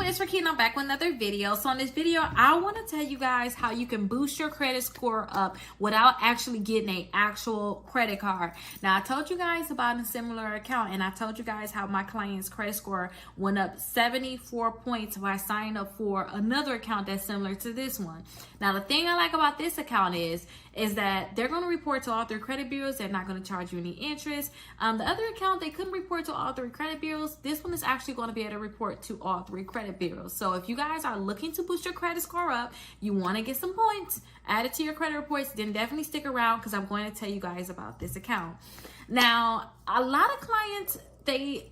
it's Rakina. I'm back with another video. So in this video, I want to tell you guys how you can boost your credit score up without actually getting an actual credit card. Now, I told you guys about a similar account, and I told you guys how my client's credit score went up 74 points when I signed up for another account that's similar to this one. Now, the thing I like about this account is that they're going to report to all three credit bureaus. They're not going to charge you any interest. The other account, they couldn't report to all three credit bureaus. This one is actually going to be able to report to all three credit bureaus. So if you guys are looking to boost your credit score up, you want to get some points added to your credit reports, then definitely stick around because I'm going to tell you guys about this account. Now, a lot of clients, they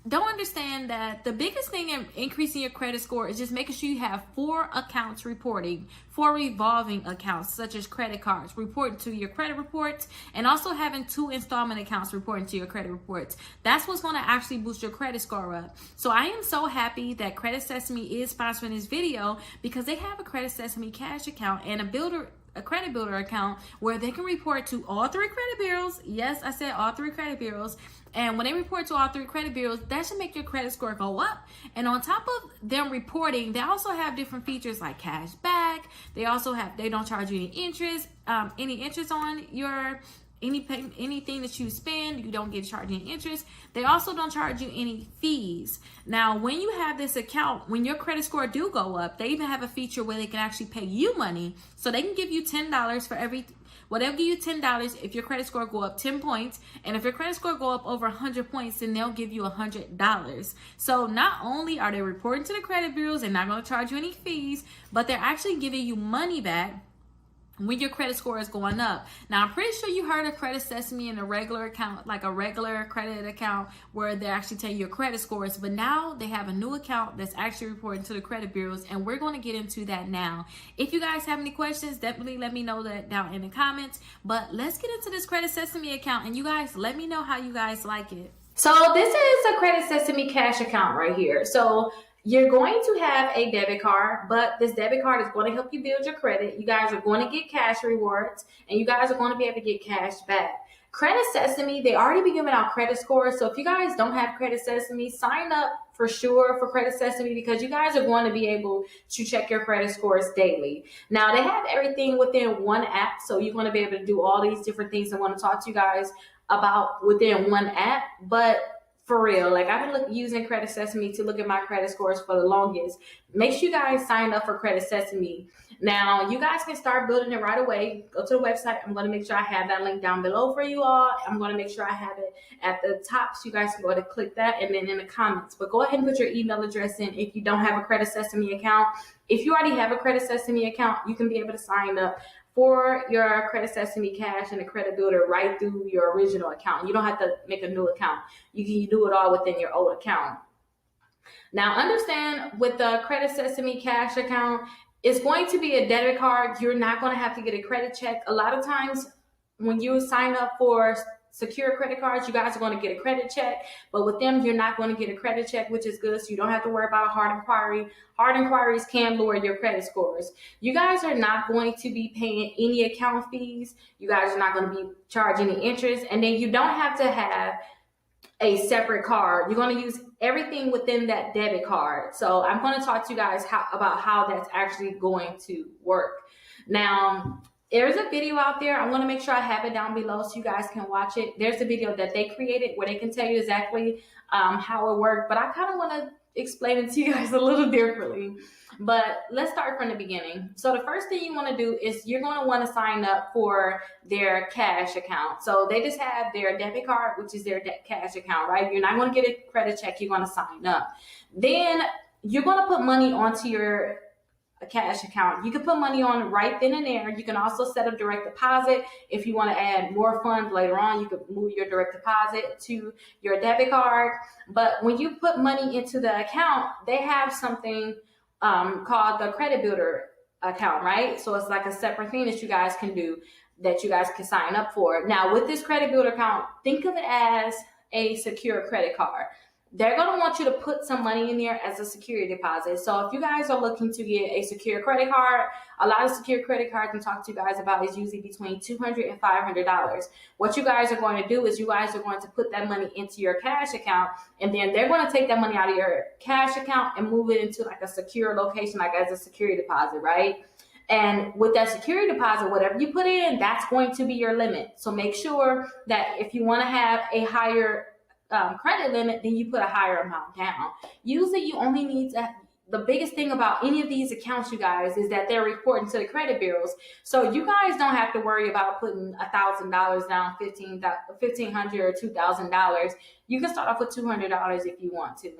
don't understand that the biggest thing in increasing your credit score is just making sure you have 4 accounts reporting, 4 revolving accounts such as credit cards reporting to your credit reports, and also having 2 installment accounts reporting to your credit reports. That's what's going to actually boost your credit score up. So I am so happy that Credit Sesame is sponsoring this video because they have a Credit Sesame Cash account and a credit builder account where they can report to all 3 credit bureaus. Yes, I said all 3 credit bureaus. And when they report to all 3 credit bureaus, that should make your credit score go up. And on top of them reporting, they also have different features like cash back. They also have, they don't charge you any interest on your anything that you spend. You don't get charged any interest. They also don't charge you any fees. Now, when you have this account, when your credit score do go up, they even have a feature where they can actually pay you money. So they can give you $10 for every, whatever, give you $10 if your credit score go up 10 points. And if your credit score go up over 100 points, then they'll give you $100. So not only are they reporting to the credit bureaus, they're not going to charge you any fees, but they're actually giving you money back when your credit score is going up. Now, I'm pretty sure you heard of Credit Sesame in a regular account, like a regular credit account where they're actually telling you your credit scores, but now they have a new account that's actually reporting to the credit bureaus, and we're going to get into that now. If you guys have any questions, definitely let me know that down in the comments, but let's get into this Credit Sesame account, and you guys let me know how you guys like it. So this is a Credit Sesame Cash account right here. So you're going to have a debit card, but this debit card is going to help you build your credit. You guys are going to get cash rewards, and you guys are going to be able to get cash back. Credit Sesame, they already be giving out credit scores. So if you guys don't have Credit Sesame, sign up for sure for Credit Sesame because you guys are going to be able to check your credit scores daily. Now, they have everything within one app, so you're going to be able to do all these different things I want to talk to you guys about within one app. But for real, like I've been using Credit Sesame to look at my credit scores for the longest. Make sure you guys sign up for Credit Sesame. Now, you guys can start building it right away. Go to the website. I'm going to make sure I have that link down below for you all. I'm going to make sure I have it at the top so you guys can go ahead and click that, and then in the comments. But go ahead and put your email address in if you don't have a Credit Sesame account. If you already have a Credit Sesame account, you can be able to sign up for your Credit Sesame Cash and the credit builder right through your original account. You don't have to make a new account. You can do it all within your old account. Now, understand with the Credit Sesame Cash account, it's going to be a debit card. You're not going to have to get a credit check. A lot of times when you sign up for secure credit cards, you guys are going to get a credit check, but with them, you're not going to get a credit check, which is good. So you don't have to worry about a hard inquiry. Hard inquiries can lower your credit scores. You guys are not going to be paying any account fees. You guys are not going to be charging any interest. And then you don't have to have a separate card. You're going to use everything within that debit card. So I'm going to talk to you guys about how that's actually going to work. Now, there's a video out there. I'm going to make sure I have it down below so you guys can watch it. There's a video that they created where they can tell you exactly how it worked. But I kind of want to explain it to you guys a little differently. But let's start from the beginning. So the first thing you want to do is you're going to want to sign up for their cash account. So they just have their debit card, which is their cash account, right? You're not going to get a credit check. You're going to sign up. Then you're going to put money onto your cash account. You can put money on right then and there. You can also set up direct deposit. If you want to add more funds later on, you could move your direct deposit to your debit card. But when you put money into the account, they have something called the credit builder account, right? So it's like a separate thing that you guys can do, that you guys can sign up for. Now, with this credit builder account, think of it as a secure credit card. they're going to want you to put some money in there as a security deposit. So if you guys are looking to get a secure credit card, a lot of secure credit cards I'm talking to you guys about is usually between $200 and $500. What you guys are going to do is you guys are going to put that money into your cash account, and then they're going to take that money out of your cash account and move it into like a secure location, like as a security deposit, right? And with that security deposit, whatever you put in, that's going to be your limit. So make sure that if you want to have a higher credit limit, then you put a higher amount down. Usually you only need to, the biggest thing about any of these accounts, you guys, is that they're reporting to the credit bureaus. So you guys don't have to worry about putting $1,000 down, $1,500 or $2,000. You can start off with $200 if you want to.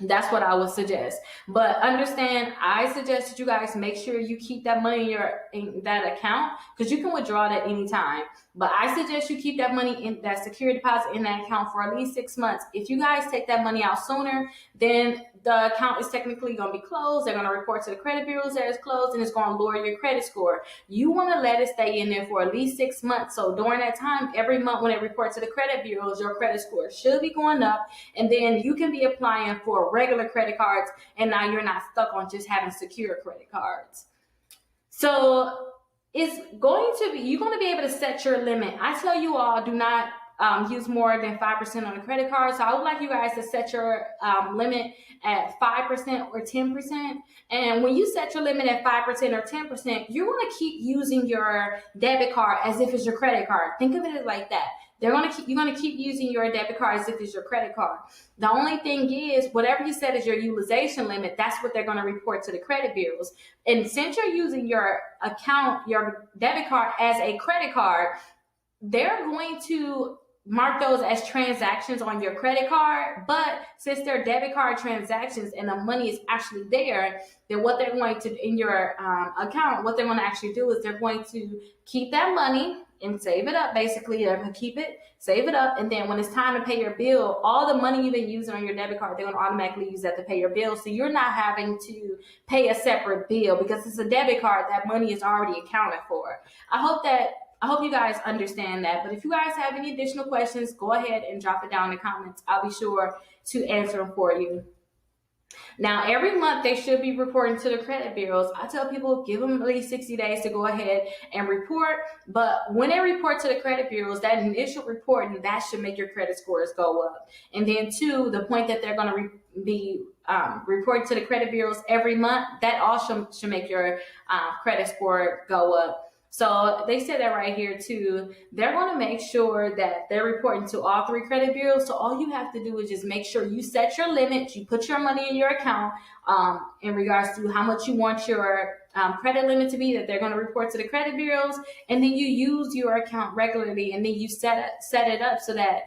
That's what I would suggest. But understand, I suggest that you guys make sure you keep that money in that account, because you can withdraw it at any time. But I suggest you keep that money in that security deposit in that account for at least 6 months. If you guys take that money out sooner, then the account is technically going to be closed. They're going to report to the credit bureaus that it's closed, and it's going to lower your credit score. You want to let it stay in there for at least 6 months. So during that time, every month when it reports to the credit bureaus, your credit score should be going up, and then you can be applying for regular credit cards, and now you're not stuck on just having secure credit cards. So it's going to be, you're going to be able to set your limit. I tell you all, do not use more than 5% on a credit card. So I would like you guys to set your limit at 5% or 10%. And when you set your limit at 5% or 10%, you're going to keep using your debit card as if it's your credit card. Think of it like that. You're going to keep using your debit card as if it's your credit card. The only thing is, whatever you set as your utilization limit, that's what they're going to report to the credit bureaus. And since you're using your account, your debit card as a credit card, they're going to mark those as transactions on your credit card. But since they're debit card transactions and the money is actually there, then what they're going to, in your account, what they're going to actually do is they're going to keep that money and save it up. Basically, they're going to keep it, save it up, and then when it's time to pay your bill, all the money you've been using on your debit card, they're going to automatically use that to pay your bill. So you're not having to pay a separate bill because it's a debit card. That money is already accounted for. I hope you guys understand that. But if you guys have any additional questions, go ahead and drop it down in the comments. I'll be sure to answer them for you. Now, every month they should be reporting to the credit bureaus. I tell people, give them at least 60 days to go ahead and report. But when they report to the credit bureaus, that initial reporting, that should make your credit scores go up. And then two, the point that they're going to be reporting to the credit bureaus every month, that also should make your credit score go up. So they said that right here too. They're going to make sure that they're reporting to all 3 credit bureaus. So all you have to do is just make sure you set your limit. You put your money in your account in regards to how much you want your credit limit to be, that they're going to report to the credit bureaus. And then you use your account regularly, and then you set it up so that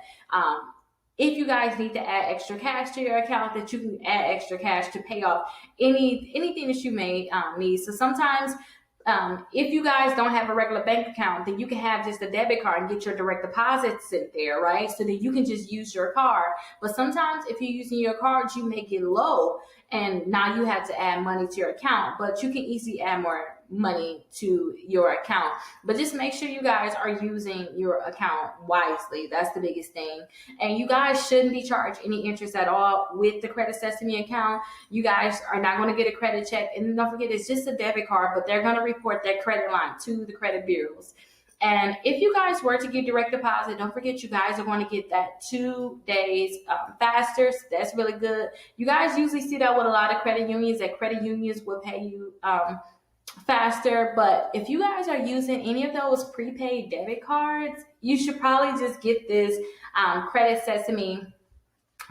if you guys need to add extra cash to your account, that you can add extra cash to pay off anything that you may need. So sometimes if you guys don't have a regular bank account, then you can have just a debit card and get your direct deposits in there, right? So that you can just use your card. But sometimes if you're using your cards, you may get low, and now you have to add money to your account. But you can easily add more money to your account. But just make sure you guys are using your account wisely. That's the biggest thing. And you guys shouldn't be charged any interest at all with the Credit Sesame account. You guys are not going to get a credit check. And don't forget, it's just a debit card, but they're going to report that credit line to the credit bureaus. And if you guys were to get direct deposit, don't forget you guys are going to get that 2 days faster. So that's really good. You guys usually see that with a lot of credit unions, that credit unions will pay you faster. But if you guys are using any of those prepaid debit cards, you should probably just get this Credit Sesame.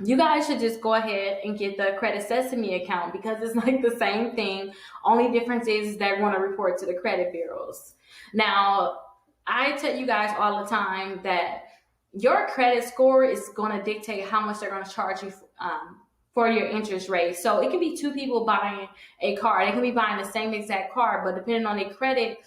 You guys should just go ahead and get the Credit Sesame account, because it's like the same thing. Only difference is they're going to report to the credit bureaus. Now, I tell you guys all the time that your credit score is going to dictate how much they're going to charge you for your interest rate. So it can be 2 people buying a car. They can be buying the same exact car, but depending on their credit,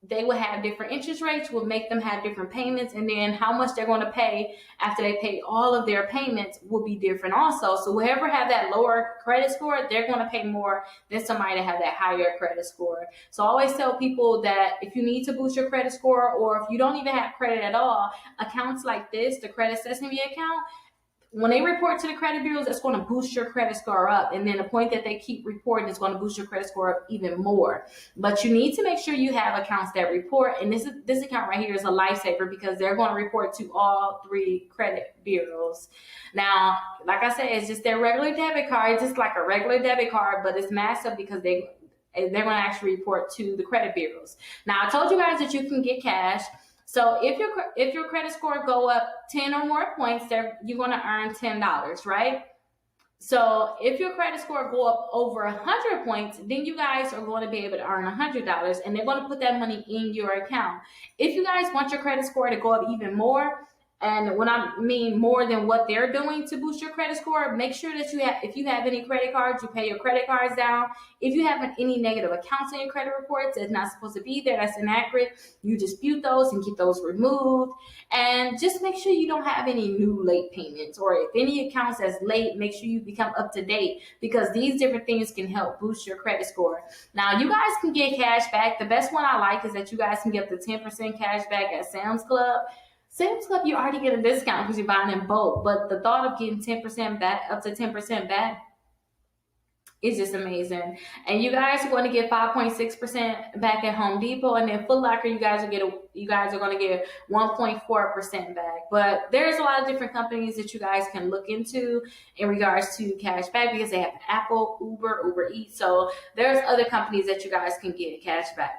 they will have different interest rates, will make them have different payments, and then how much they're going to pay after they pay all of their payments will be different also. So whoever have that lower credit score, they're going to pay more than somebody that have that higher credit score. So I always tell people that if you need to boost your credit score, or if you don't even have credit at all, accounts like this, the Credit Sesame account, when they report to the credit bureaus, that's going to boost your credit score up. And then the point that they keep reporting is going to boost your credit score up even more. But you need to make sure you have accounts that report. And this account right here is a lifesaver because they're going to report to all 3 credit bureaus. Now, like I said, it's just their regular debit card, just like a regular debit card, but it's massive because they're going to actually report to the credit bureaus. Now, I told you guys that you can get cash. So if your credit score go up 10 or more points, you're going to earn $10, right? So if your credit score go up over 100 points, then you guys are going to be able to earn $100, and they're going to put that money in your account. If you guys want your credit score to go up even more, and when I mean more than what they're doing to boost your credit score, make sure that if you have any credit cards, you pay your credit cards down. If you have any negative accounts in your credit reports that's not supposed to be there, that's inaccurate, you dispute those and get those removed. And just make sure you don't have any new late payments, or if any accounts that's late, make sure you become up to date, because these different things can help boost your credit score. Now, you guys can get cash back. The best one I like is that you guys can get up to 10% cash back at Sam's Club. Sam's Club, you already get a discount because you're buying in bulk, but the thought of getting 10% back, up to 10% back, is just amazing. And you guys are going to get 5.6% back at Home Depot, and then Foot Locker, you guys are going to get 1.4% back. But there's a lot of different companies that you guys can look into in regards to cash back, because they have Apple, Uber Eats. So there's other companies that you guys can get cash back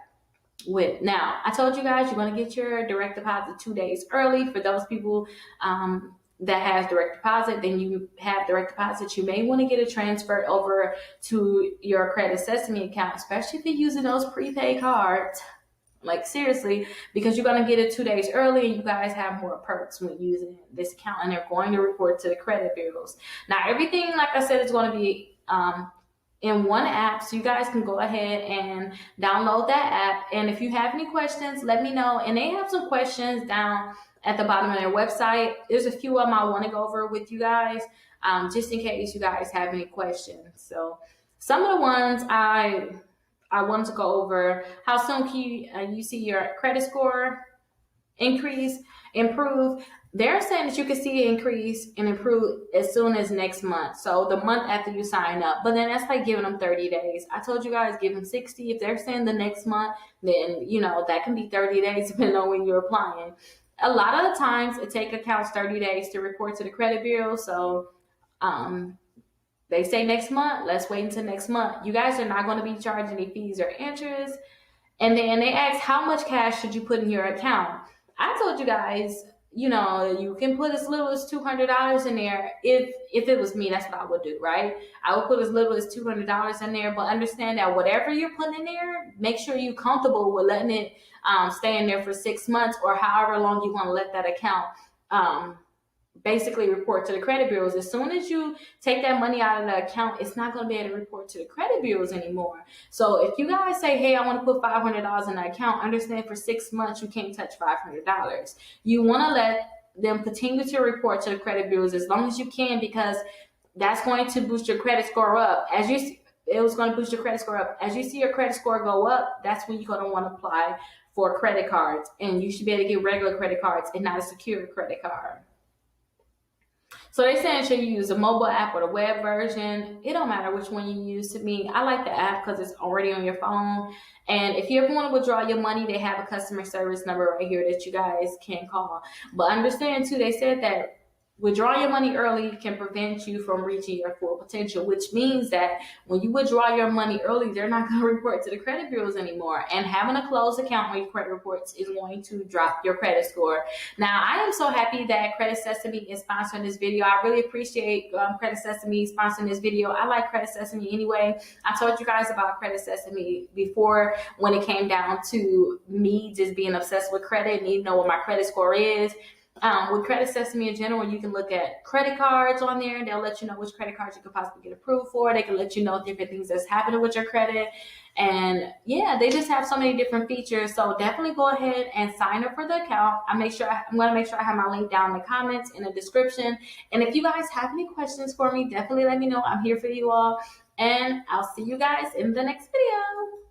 with. Now, I told you guys you're going to get your direct deposit 2 days early. For those people that has direct deposit, then you have direct deposit, you may want to get it transferred over to your Credit Sesame account, especially if you're using those prepaid cards. Like, seriously, because you're going to get it 2 days early, and you guys have more perks when using this account, and they're going to report to the credit bureaus. Now, everything, like I said, is going to be in one app, so you guys can go ahead and download that app. And if you have any questions, let me know. And they have some questions down at the bottom of their website. There's a few of them I want to go over with you guys, just in case you guys have any questions. So some of the ones I wanted to go over: how soon can you see your credit score improve? They're saying that you can see it increase and improve as soon as next month. So the month after you sign up. But then that's like giving them 30 days. I told you guys, give them 60. If they're saying the next month, then, that can be 30 days depending on when you're applying. A lot of the times it takes accounts 30 days to report to the credit bureau. So they say next month, let's wait until next month. You guys are not going to be charged any fees or interest. And then they ask, how much cash should you put in your account? I told you guys, you can put as little as $200 in there. If it was me, that's what I would do, right? I would put as little as $200 in there, but understand that whatever you're putting in there, make sure you're comfortable with letting it stay in there for 6 months, or however long you want to let that account basically report to the credit bureaus. As soon as you take that money out of the account, it's not going to be able to report to the credit bureaus anymore. So if you guys say, hey, I want to put $500 in the account, understand for 6 months you can't touch $500. You want to let them continue to report to the credit bureaus as long as you can, because that's going to boost your credit score up. It was going to boost your credit score up. As you see your credit score go up, that's when you're going to want to apply for credit cards, and you should be able to get regular credit cards and not a secure credit card. So they saying, should you use a mobile app or the web version? It don't matter which one you use. To me, I like the app because it's already on your phone. And if you ever want to withdraw your money, they have a customer service number right here that you guys can call. But understand too, they said that withdrawing your money early can prevent you from reaching your full potential, which means that when you withdraw your money early, they're not going to report to the credit bureaus anymore. And having a closed account on your credit reports is going to drop your credit score. Now, I am so happy that Credit Sesame is sponsoring this video. I really appreciate Credit Sesame sponsoring this video. I like Credit Sesame anyway. I told you guys about Credit Sesame before, when it came down to me just being obsessed with credit and needing to know what my credit score is. With Credit Sesame in general, you can look at credit cards on there, and they'll let you know which credit cards you could possibly get approved for. They can let you know different things that's happening with your credit. And yeah, they just have so many different features. So definitely go ahead and sign up for the account. I'm going to make sure I have my link down in the comments, in the description. And if you guys have any questions for me, definitely let me know. I'm here for you all. And I'll see you guys in the next video.